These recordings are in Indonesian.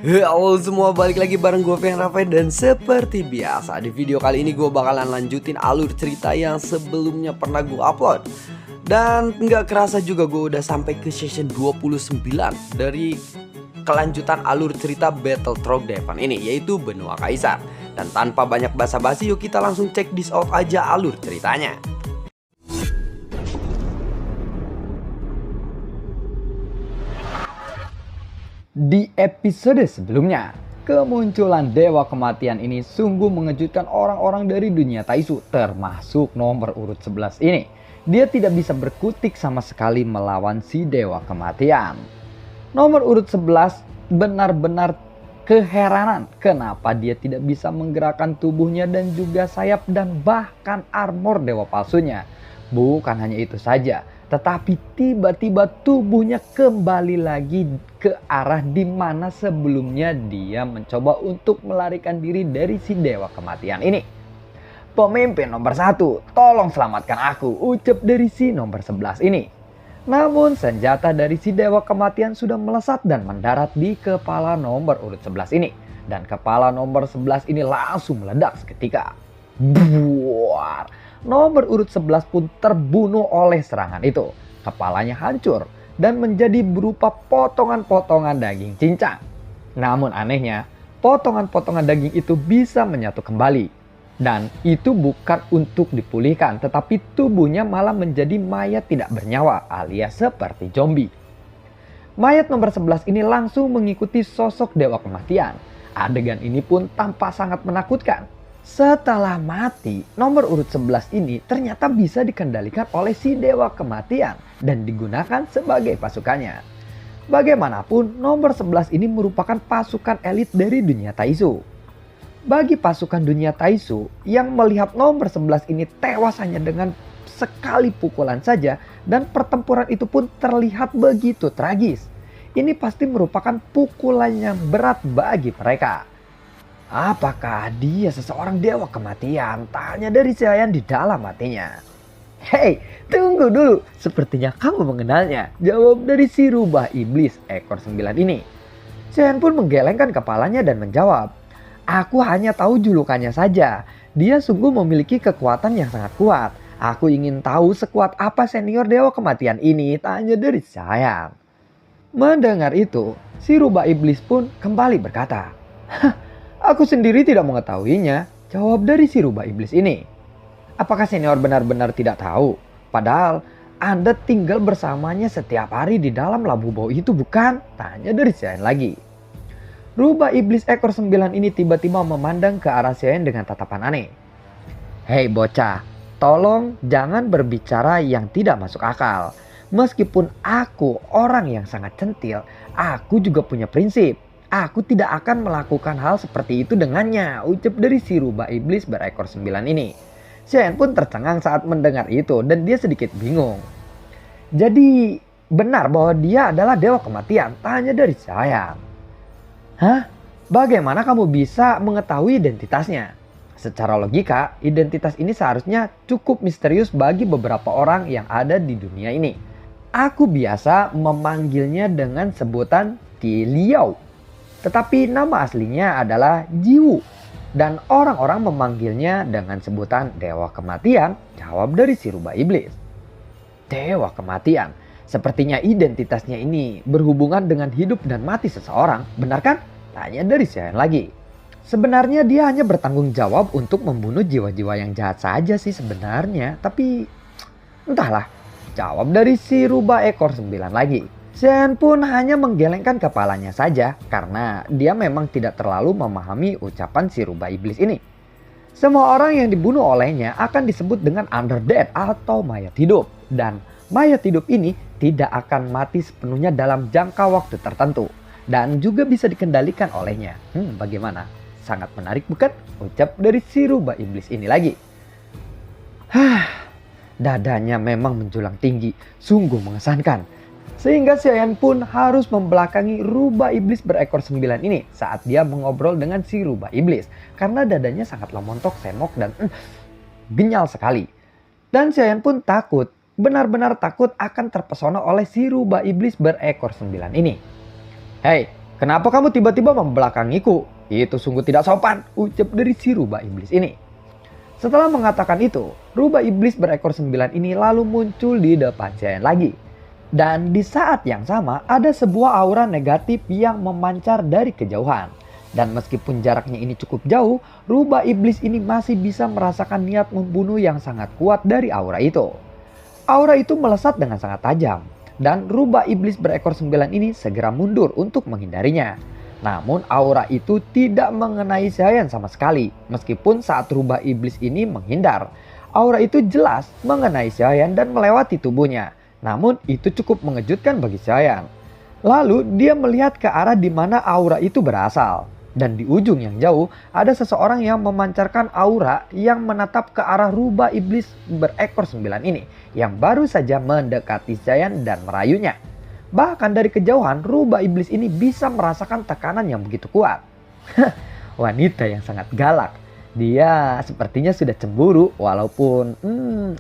Halo semua, balik lagi bareng gue Fian Rafael. Dan seperti biasa di video kali ini gue bakalan lanjutin alur cerita yang sebelumnya pernah gue upload. Dan nggak kerasa juga gue udah sampai ke session 29 dari kelanjutan alur cerita Battle Trog Devon ini, yaitu Benua Kaisar. Dan tanpa banyak basa-basi, yuk kita langsung check this out aja alur ceritanya. Di episode sebelumnya, kemunculan Dewa Kematian ini sungguh mengejutkan orang-orang dari dunia Taisu, termasuk nomor urut 11 ini. Dia tidak bisa berkutik sama sekali melawan si Dewa Kematian. Nomor urut 11 benar-benar keheranan kenapa dia tidak bisa menggerakkan tubuhnya dan juga sayap dan bahkan armor dewa palsunya. Bukan hanya itu saja, tetapi tiba-tiba tubuhnya kembali lagi ke arah di mana sebelumnya dia mencoba untuk melarikan diri dari si Dewa Kematian ini. Pemimpin nomor 1, tolong selamatkan aku, ucap dari si nomor 11 ini. Namun senjata dari si Dewa Kematian sudah melesat dan mendarat di kepala nomor urut 11 ini. Dan kepala nomor 11 ini langsung meledak seketika. Buar. Nomor urut 11 pun terbunuh oleh serangan itu. Kepalanya hancur dan menjadi berupa potongan-potongan daging cincang. Namun anehnya, potongan-potongan daging itu bisa menyatu kembali. Dan itu bukan untuk dipulihkan, tetapi tubuhnya malah menjadi mayat tidak bernyawa alias seperti zombie. Mayat nomor 11 ini langsung mengikuti sosok Dewa Kematian. Adegan ini pun tampak sangat menakutkan. Setelah mati, nomor urut 11 ini ternyata bisa dikendalikan oleh si Dewa Kematian dan digunakan sebagai pasukannya. Bagaimanapun, nomor 11 ini merupakan pasukan elit dari dunia Taisu. Bagi pasukan dunia Taisu yang melihat nomor 11 ini tewas hanya dengan sekali pukulan saja dan pertempuran itu pun terlihat begitu tragis. Ini pasti merupakan pukulan yang berat bagi mereka. Apakah dia seseorang Dewa Kematian? Tanya dari Xiaoyan di dalam hatinya. Hei, tunggu dulu. Sepertinya kamu mengenalnya. Jawab dari si rubah iblis ekor 9 ini. Xiaoyan pun menggelengkan kepalanya dan menjawab. Aku hanya tahu julukannya saja. Dia sungguh memiliki kekuatan yang sangat kuat. Aku ingin tahu sekuat apa senior Dewa Kematian ini. Tanya dari Xiaoyan. Mendengar itu, si rubah iblis pun kembali berkata. Aku sendiri tidak mengetahuinya, jawab dari si rubah iblis ini. Apakah senior benar-benar tidak tahu? Padahal Anda tinggal bersamanya setiap hari di dalam labu bau itu bukan? Tanya dari Xiaoyan lagi. Rubah iblis ekor 9 ini tiba-tiba memandang ke arah Xiaoyan dengan tatapan aneh. Hei bocah, tolong jangan berbicara yang tidak masuk akal. Meskipun aku orang yang sangat centil, aku juga punya prinsip. Aku tidak akan melakukan hal seperti itu dengannya, ucap dari si rubah iblis berekor 9 ini. Xiaoyan pun tercengang saat mendengar itu dan dia sedikit bingung. Jadi benar bahwa dia adalah Dewa Kematian? Tanya dari Xiaoyan. Hah? Bagaimana kamu bisa mengetahui identitasnya? Secara logika, identitas ini seharusnya cukup misterius bagi beberapa orang yang ada di dunia ini. Aku biasa memanggilnya dengan sebutan Ti Liao. Tetapi nama aslinya adalah Jiwu. Dan orang-orang memanggilnya dengan sebutan Dewa Kematian, jawab dari si rubah iblis. Dewa Kematian, sepertinya identitasnya ini berhubungan dengan hidup dan mati seseorang, benar kan? Tanya dari Xiaoyan lagi. Sebenarnya dia hanya bertanggung jawab untuk membunuh jiwa-jiwa yang jahat saja sih sebenarnya. Tapi entahlah, jawab dari si rubah ekor 9 lagi. Xiaoyan pun hanya menggelengkan kepalanya saja karena dia memang tidak terlalu memahami ucapan si rubah iblis ini. Semua orang yang dibunuh olehnya akan disebut dengan undead atau mayat hidup. Dan mayat hidup ini tidak akan mati sepenuhnya dalam jangka waktu tertentu. Dan juga bisa dikendalikan olehnya. Bagaimana? Sangat menarik bukan? Ucap dari si rubah iblis ini lagi. Dadanya memang menjulang tinggi. Sungguh mengesankan. Sehingga Xiaoyan pun harus membelakangi rubah iblis berekor 9 ini saat dia mengobrol dengan si rubah iblis. Karena dadanya sangatlah montok, semok, dan genyal sekali. Dan Xiaoyan pun takut, benar-benar takut akan terpesona oleh si rubah iblis berekor 9 ini. Hei, "Kenapa kamu tiba-tiba membelakangiku? Itu sungguh tidak sopan," ucap dari si rubah iblis ini. Setelah mengatakan itu, rubah iblis berekor 9 ini lalu muncul di depan Xiaoyan lagi. Dan di saat yang sama ada sebuah aura negatif yang memancar dari kejauhan. Dan meskipun jaraknya ini cukup jauh, rubah iblis ini masih bisa merasakan niat membunuh yang sangat kuat dari aura itu. Aura itu melesat dengan sangat tajam. Dan rubah iblis berekor 9 ini segera mundur untuk menghindarinya. Namun aura itu tidak mengenai Xiaoyan sama sekali. Meskipun saat rubah iblis ini menghindar, aura itu jelas mengenai Xiaoyan dan melewati tubuhnya. Namun itu cukup mengejutkan bagi Xiaoyan. Lalu dia melihat ke arah di mana aura itu berasal. Dan di ujung yang jauh ada seseorang yang memancarkan aura yang menatap ke arah rubah iblis berekor 9 ini. Yang baru saja mendekati Xiaoyan dan merayunya. Bahkan dari kejauhan rubah iblis ini bisa merasakan tekanan yang begitu kuat. Wanita yang sangat galak. Dia sepertinya sudah cemburu walaupun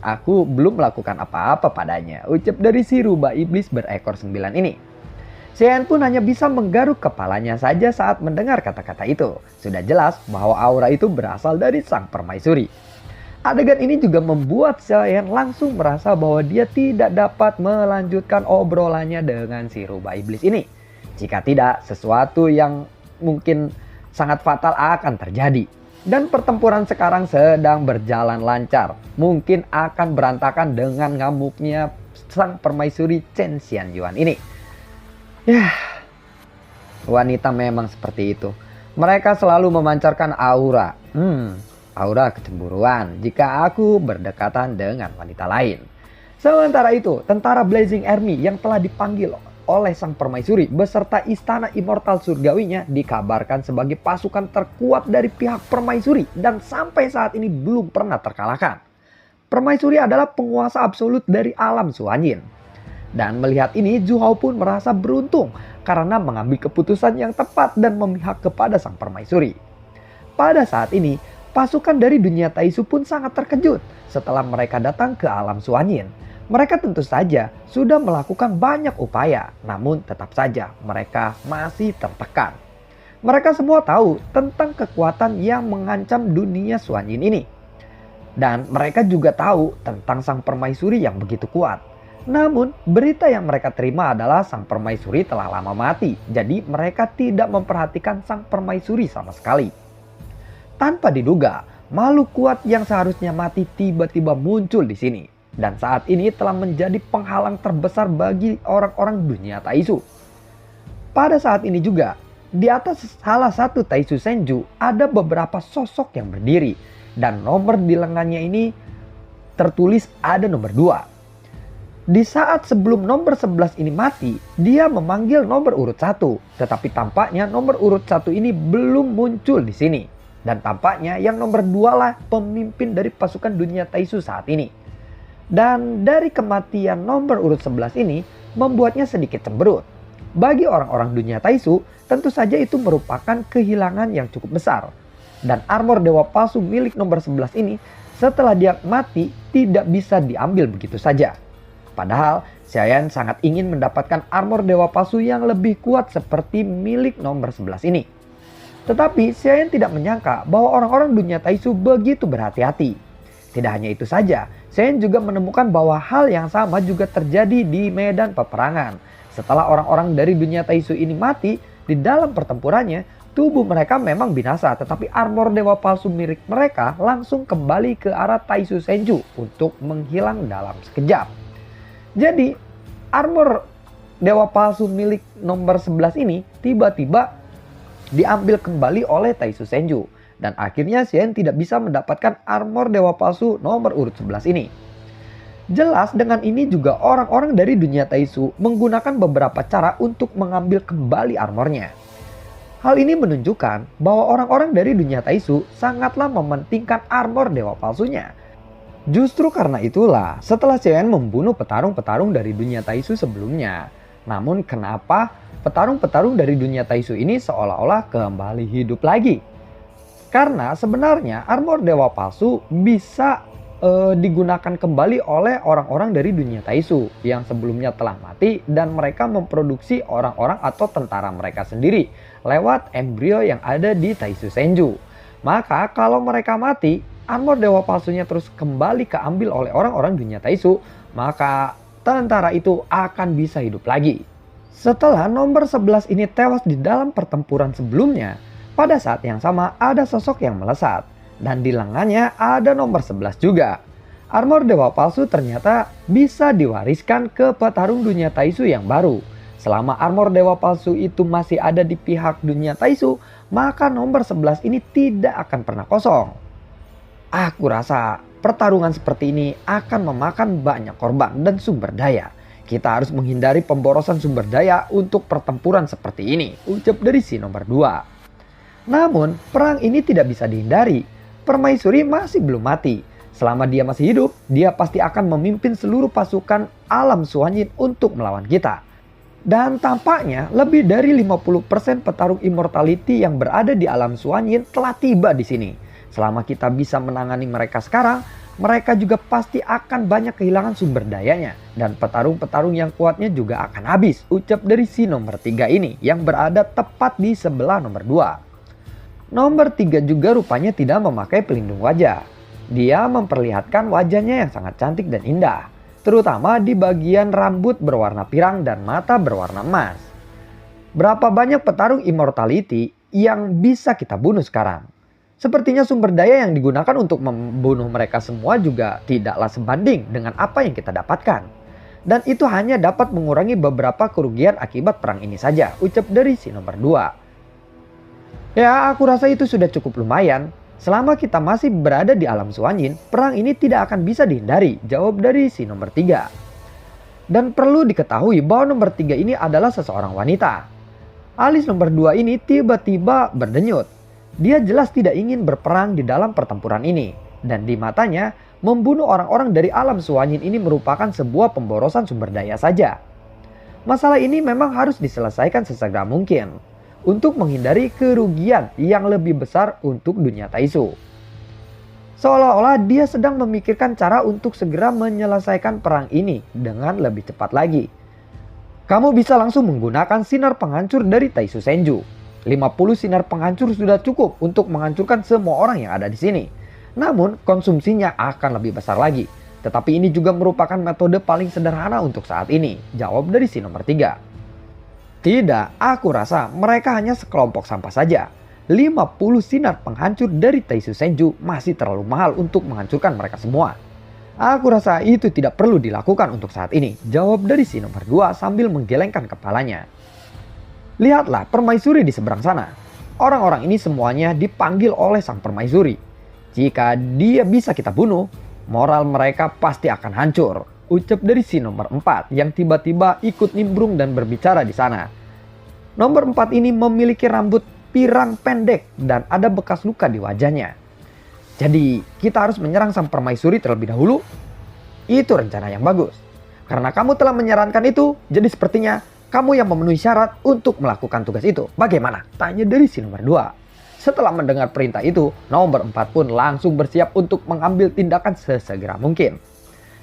aku belum melakukan apa-apa padanya, ucap dari si rubah iblis berekor 9 ini. Xiaoyan pun hanya bisa menggaruk kepalanya saja saat mendengar kata-kata itu. Sudah jelas bahwa aura itu berasal dari sang permaisuri. Adegan ini juga membuat Xiaoyan langsung merasa bahwa dia tidak dapat melanjutkan obrolannya dengan si rubah iblis ini. Jika tidak, sesuatu yang mungkin sangat fatal akan terjadi. Dan pertempuran sekarang sedang berjalan lancar. Mungkin akan berantakan dengan ngamuknya sang permaisuri Chen Xianyuan ini. Yah, wanita memang seperti itu. Mereka selalu memancarkan aura. Aura kecemburuan jika aku berdekatan dengan wanita lain. Sementara itu, tentara Blazing Army yang telah dipanggil oleh sang permaisuri beserta istana immortal surgawinya dikabarkan sebagai pasukan terkuat dari pihak permaisuri dan sampai saat ini belum pernah terkalahkan. Permaisuri adalah penguasa absolut dari alam Suanjin. Dan melihat ini, Zhu Hao pun merasa beruntung karena mengambil keputusan yang tepat dan memihak kepada sang permaisuri. Pada saat ini, pasukan dari dunia Taisu pun sangat terkejut setelah mereka datang ke alam Suanjin. Mereka tentu saja sudah melakukan banyak upaya, namun tetap saja mereka masih tertekan. Mereka semua tahu tentang kekuatan yang mengancam dunia Suanjin ini. Dan mereka juga tahu tentang sang permaisuri yang begitu kuat. Namun berita yang mereka terima adalah sang permaisuri telah lama mati. Jadi mereka tidak memperhatikan sang permaisuri sama sekali. Tanpa diduga, makhluk kuat yang seharusnya mati tiba-tiba muncul di sini. Dan saat ini telah menjadi penghalang terbesar bagi orang-orang dunia Taisu. Pada saat ini juga, di atas salah satu Taisu Senju ada beberapa sosok yang berdiri. Dan nomor di lengannya ini tertulis ada nomor 2. Di saat sebelum nomor 11 ini mati, dia memanggil nomor urut 1. Tetapi tampaknya nomor urut 1 ini belum muncul di sini. Dan tampaknya yang nomor 2 lah pemimpin dari pasukan dunia Taisu saat ini. Dan dari kematian nomor urut 11 ini membuatnya sedikit cemberut. Bagi orang-orang dunia Taisu, tentu saja itu merupakan kehilangan yang cukup besar. Dan armor dewa palsu milik nomor 11 ini setelah dia mati tidak bisa diambil begitu saja. Padahal Xiaoyan sangat ingin mendapatkan armor dewa palsu yang lebih kuat seperti milik nomor 11 ini. Tetapi Xiaoyan tidak menyangka bahwa orang-orang dunia Taisu begitu berhati-hati. Tidak hanya itu saja, Xiaoyan juga menemukan bahwa hal yang sama juga terjadi di medan peperangan. Setelah orang-orang dari dunia Taisu ini mati, di dalam pertempurannya, tubuh mereka memang binasa. Tetapi armor dewa palsu milik mereka langsung kembali ke arah Taisu Senju untuk menghilang dalam sekejap. Jadi, armor dewa palsu milik nomor 11 ini tiba-tiba diambil kembali oleh Taisu Senju. Dan akhirnya Xiaoyan tidak bisa mendapatkan armor dewa palsu nomor urut 11 ini. Jelas dengan ini juga orang-orang dari dunia Taisu menggunakan beberapa cara untuk mengambil kembali armornya. Hal ini menunjukkan bahwa orang-orang dari dunia Taisu sangatlah mementingkan armor dewa palsunya. Justru karena itulah setelah Xiaoyan membunuh petarung-petarung dari dunia Taisu sebelumnya. Namun kenapa petarung-petarung dari dunia Taisu ini seolah-olah kembali hidup lagi? Karena sebenarnya armor dewa palsu bisa digunakan kembali oleh orang-orang dari dunia Taisu yang sebelumnya telah mati, dan mereka memproduksi orang-orang atau tentara mereka sendiri lewat embrio yang ada di Taisu Senju. Maka kalau mereka mati, armor dewa palsunya terus kembali keambil oleh orang-orang dunia Taisu, maka tentara itu akan bisa hidup lagi. Setelah nomor 11 ini tewas di dalam pertempuran sebelumnya, pada saat yang sama ada sosok yang melesat. Dan di lengannya ada nomor 11 juga. Armor dewa palsu ternyata bisa diwariskan ke petarung dunia Taisu yang baru. Selama armor dewa palsu itu masih ada di pihak dunia Taisu, maka nomor 11 ini tidak akan pernah kosong. Aku rasa pertarungan seperti ini akan memakan banyak korban dan sumber daya. Kita harus menghindari pemborosan sumber daya untuk pertempuran seperti ini, ucap dari si nomor 2. Namun, perang ini tidak bisa dihindari. Permaisuri masih belum mati. Selama dia masih hidup, dia pasti akan memimpin seluruh pasukan alam Suanjin untuk melawan kita. Dan tampaknya lebih dari 50% petarung immortality yang berada di alam Suanjin telah tiba di sini. Selama kita bisa menangani mereka sekarang, mereka juga pasti akan banyak kehilangan sumber dayanya. Dan petarung-petarung yang kuatnya juga akan habis, ucap dari si nomor 3 ini yang berada tepat di sebelah nomor 2. Nomor 3 juga rupanya tidak memakai pelindung wajah. Dia memperlihatkan wajahnya yang sangat cantik dan indah, terutama di bagian rambut berwarna pirang dan mata berwarna emas. Berapa banyak petarung immortality yang bisa kita bunuh sekarang? Sepertinya sumber daya yang digunakan untuk membunuh mereka semua juga tidaklah sebanding dengan apa yang kita dapatkan. Dan itu hanya dapat mengurangi beberapa kerugian akibat perang ini saja, ucap dari si nomor 2. Ya, aku rasa itu sudah cukup lumayan. Selama kita masih berada di alam Suanjin, perang ini tidak akan bisa dihindari, jawab dari si nomor 3. Dan perlu diketahui bahwa nomor 3 ini adalah seseorang wanita. Alis nomor 2 ini tiba-tiba berdenyut. Dia jelas tidak ingin berperang di dalam pertempuran ini. Dan di matanya, membunuh orang-orang dari alam Suanjin ini merupakan sebuah pemborosan sumber daya saja. Masalah ini memang harus diselesaikan sesegera mungkin, untuk menghindari kerugian yang lebih besar untuk dunia Taisu. Seolah-olah dia sedang memikirkan cara untuk segera menyelesaikan perang ini dengan lebih cepat lagi. Kamu bisa langsung menggunakan sinar penghancur dari Taisu Senju. 50 sinar penghancur sudah cukup untuk menghancurkan semua orang yang ada di sini. Namun konsumsinya akan lebih besar lagi. Tetapi ini juga merupakan metode paling sederhana untuk saat ini, jawab dari si nomor 3. Tidak, aku rasa mereka hanya sekelompok sampah saja. 50 sinar penghancur dari Taisu Senju masih terlalu mahal untuk menghancurkan mereka semua. Aku rasa itu tidak perlu dilakukan untuk saat ini, jawab dari si nomor 2 sambil menggelengkan kepalanya. Lihatlah permaisuri di seberang sana. Orang-orang ini semuanya dipanggil oleh sang permaisuri. Jika dia bisa kita bunuh, moral mereka pasti akan hancur, ucap dari si nomor 4 yang tiba-tiba ikut nimbrung dan berbicara di sana. Nomor 4 ini memiliki rambut pirang pendek dan ada bekas luka di wajahnya. Jadi kita harus menyerang sang permaisuri terlebih dahulu? Itu rencana yang bagus. Karena kamu telah menyarankan itu, jadi sepertinya kamu yang memenuhi syarat untuk melakukan tugas itu. Bagaimana? Tanya dari si nomor 2. Setelah mendengar perintah itu, nomor 4 pun langsung bersiap untuk mengambil tindakan sesegera mungkin.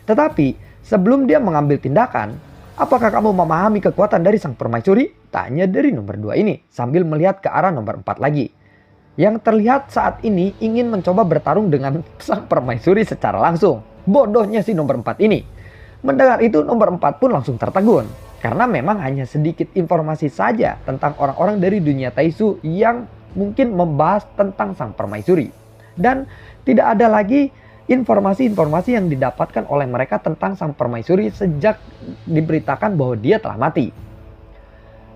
Tetapi sebelum dia mengambil tindakan, apakah kamu memahami kekuatan dari sang permaisuri? Tanya dari nomor 2 ini sambil melihat ke arah nomor 4 lagi. Yang terlihat saat ini ingin mencoba bertarung dengan sang permaisuri secara langsung. Bodohnya si nomor 4 ini. Mendengar itu nomor 4 pun langsung tertegun. Karena memang hanya sedikit informasi saja tentang orang-orang dari dunia Taisu yang mungkin membahas tentang sang permaisuri. Dan tidak ada lagi informasi-informasi yang didapatkan oleh mereka tentang sang permaisuri sejak diberitakan bahwa dia telah mati.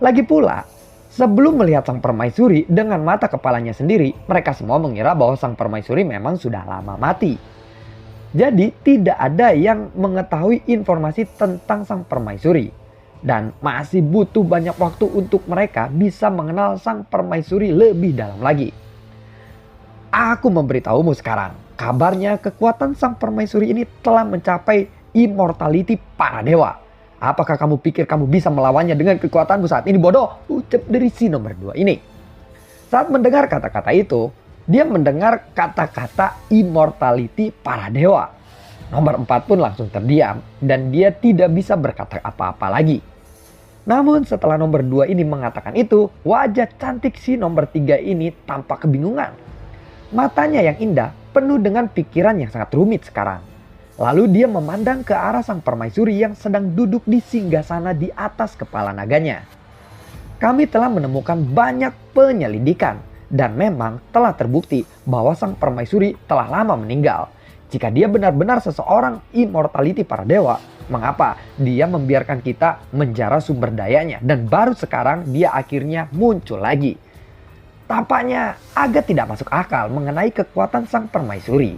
Lagi pula, sebelum melihat sang permaisuri dengan mata kepalanya sendiri, mereka semua mengira bahwa sang permaisuri memang sudah lama mati. Jadi tidak ada yang mengetahui informasi tentang sang permaisuri. Dan masih butuh banyak waktu untuk mereka bisa mengenal sang permaisuri lebih dalam lagi. Aku memberitahumu sekarang. Kabarnya kekuatan sang permaisuri ini telah mencapai immortality para dewa. Apakah kamu pikir kamu bisa melawannya dengan kekuatanmu saat ini, bodoh? Ucap dari si nomor 2 ini. Saat mendengar kata-kata itu, dia mendengar kata-kata immortality para dewa. Nomor 4 pun langsung terdiam dan dia tidak bisa berkata apa-apa lagi. Namun setelah nomor 2 ini mengatakan itu, wajah cantik si nomor 3 ini tampak kebingungan. Matanya yang indah penuh dengan pikiran yang sangat rumit sekarang. Lalu dia memandang ke arah sang permaisuri yang sedang duduk di singgasana di atas kepala naganya. Kami telah menemukan banyak penyelidikan dan memang telah terbukti bahwa sang permaisuri telah lama meninggal. Jika dia benar-benar seseorang immortality para dewa, mengapa dia membiarkan kita menjara sumber dayanya dan baru sekarang dia akhirnya muncul lagi? Tampaknya agak tidak masuk akal mengenai kekuatan sang permaisuri.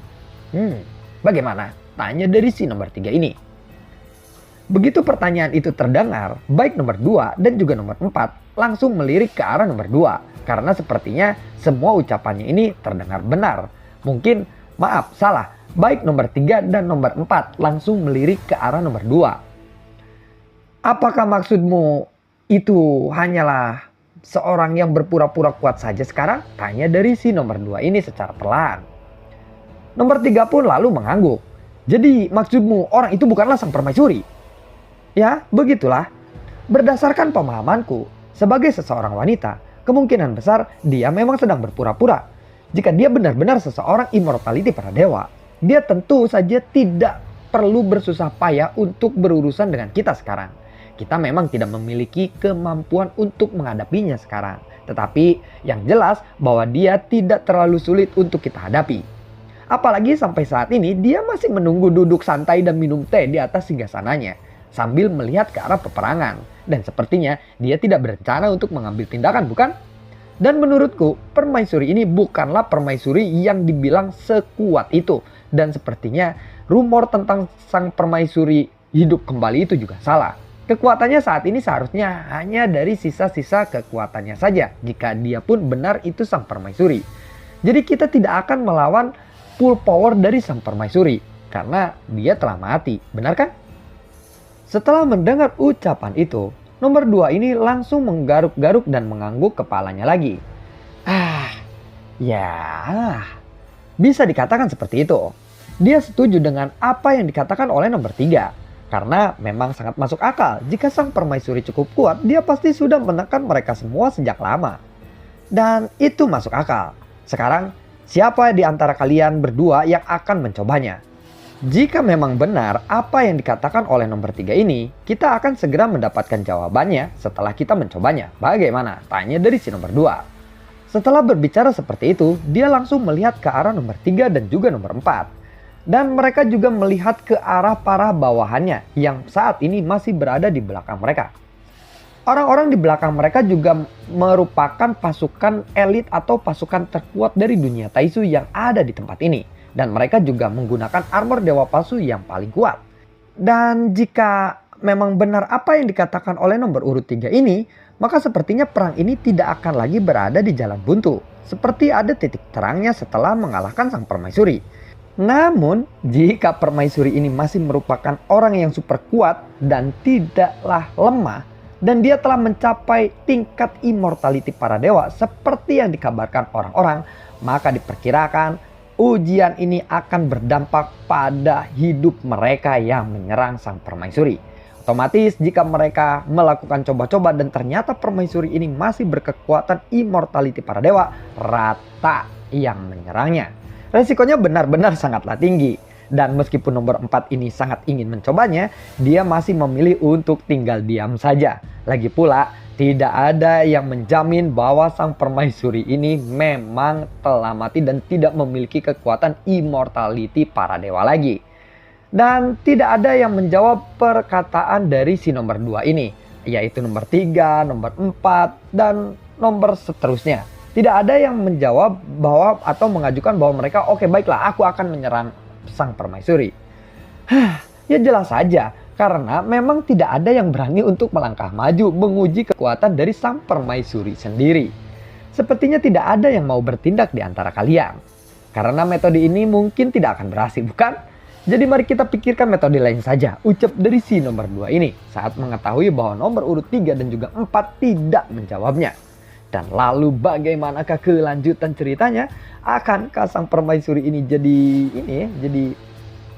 Bagaimana? Tanya dari si nomor 3 ini. Begitu pertanyaan itu terdengar, baik nomor 2 dan juga nomor 4 langsung melirik ke arah nomor 2. Karena sepertinya semua ucapannya ini terdengar benar. Mungkin, maaf, salah. Baik nomor 3 dan nomor 4 langsung melirik ke arah nomor 2. Apakah maksudmu itu hanyalah seorang yang berpura-pura kuat saja sekarang? Tanya dari si nomor 2 ini secara perlahan. Nomor 3 pun lalu mengangguk. Jadi maksudmu orang itu bukanlah sang permaisuri? Ya, begitulah. Berdasarkan pemahamanku, sebagai seseorang wanita, kemungkinan besar dia memang sedang berpura-pura. Jika dia benar-benar seseorang immortality para dewa, dia tentu saja tidak perlu bersusah payah untuk berurusan dengan kita sekarang. Kita memang tidak memiliki kemampuan untuk menghadapinya sekarang. Tetapi yang jelas bahwa dia tidak terlalu sulit untuk kita hadapi. Apalagi sampai saat ini dia masih menunggu duduk santai dan minum teh di atas singgasananya sambil melihat ke arah peperangan. Dan sepertinya dia tidak berencana untuk mengambil tindakan, bukan? Dan menurutku permaisuri ini bukanlah permaisuri yang dibilang sekuat itu. Dan sepertinya rumor tentang sang permaisuri hidup kembali itu juga salah. Kekuatannya saat ini seharusnya hanya dari sisa-sisa kekuatannya saja jika dia pun benar itu sang permaisuri. Jadi kita tidak akan melawan full power dari sang permaisuri karena dia telah mati, benar kan? Setelah mendengar ucapan itu, nomor 2 ini langsung menggaruk-garuk dan mengangguk kepalanya lagi. Ya, bisa dikatakan seperti itu. Dia setuju dengan apa yang dikatakan oleh nomor 3. Karena memang sangat masuk akal. Jika sang permaisuri cukup kuat, dia pasti sudah menekan mereka semua sejak lama. Dan itu masuk akal. Sekarang, siapa di antara kalian berdua yang akan mencobanya? Jika memang benar apa yang dikatakan oleh nomor 3 ini, kita akan segera mendapatkan jawabannya setelah kita mencobanya. Bagaimana? Tanya dari si nomor 2. Setelah berbicara seperti itu, dia langsung melihat ke arah nomor 3 dan juga nomor 4. Dan mereka juga melihat ke arah para bawahannya yang saat ini masih berada di belakang mereka. Orang-orang di belakang mereka juga merupakan pasukan elit atau pasukan terkuat dari dunia Taisu yang ada di tempat ini. Dan mereka juga menggunakan armor dewa palsu yang paling kuat. Dan jika memang benar apa yang dikatakan oleh nomor urut 3 ini, maka sepertinya perang ini tidak akan lagi berada di jalan buntu. Seperti ada titik terangnya setelah mengalahkan sang permaisuri. Namun, jika permaisuri ini masih merupakan orang yang super kuat dan tidaklah lemah, dan dia telah mencapai tingkat immortality para dewa seperti yang dikabarkan orang-orang, maka diperkirakan ujian ini akan berdampak pada hidup mereka yang menyerang sang permaisuri. Otomatis jika mereka melakukan coba-coba dan ternyata permaisuri ini masih berkekuatan immortality para dewa, rata yang menyerangnya. Resikonya benar-benar sangatlah tinggi. Dan meskipun nomor 4 ini sangat ingin mencobanya, dia masih memilih untuk tinggal diam saja. Lagi pula, tidak ada yang menjamin bahwa sang permaisuri ini memang telah mati dan tidak memiliki kekuatan immortality para dewa lagi. Dan tidak ada yang menjawab perkataan dari si nomor 2 ini, yaitu nomor 3, nomor 4, dan nomor seterusnya. Tidak ada yang menjawab bahwa atau mengajukan bahwa mereka oke baiklah aku akan menyerang sang permaisuri. Ya jelas saja karena memang tidak ada yang berani untuk melangkah maju menguji kekuatan dari sang permaisuri sendiri. Sepertinya tidak ada yang mau bertindak di antara kalian. Karena metode ini mungkin tidak akan berhasil, bukan? Jadi mari kita pikirkan metode lain saja, ucap dari si nomor 2 ini saat mengetahui bahwa nomor urut 3 dan juga 4 tidak menjawabnya. Dan lalu bagaimanakah kelanjutan ceritanya? Akankah sang permaisuri ini jadi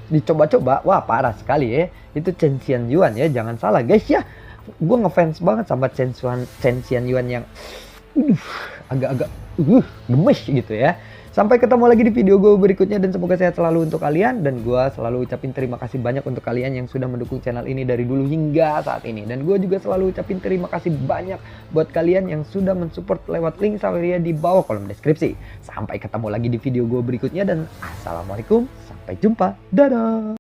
dicoba-coba, wah parah sekali ya. Itu Chen Xianyuan ya, jangan salah guys ya. Gue ngefans banget sama Chen Xianyuan yang agak-agak gemes gitu ya. Sampai ketemu lagi di video gue berikutnya dan semoga sehat selalu untuk kalian. Dan gue selalu ucapin terima kasih banyak untuk kalian yang sudah mendukung channel ini dari dulu hingga saat ini. Dan gue juga selalu ucapin terima kasih banyak buat kalian yang sudah mensupport lewat link Saweria di bawah kolom deskripsi. Sampai ketemu lagi di video gue berikutnya dan assalamualaikum, sampai jumpa, dadah.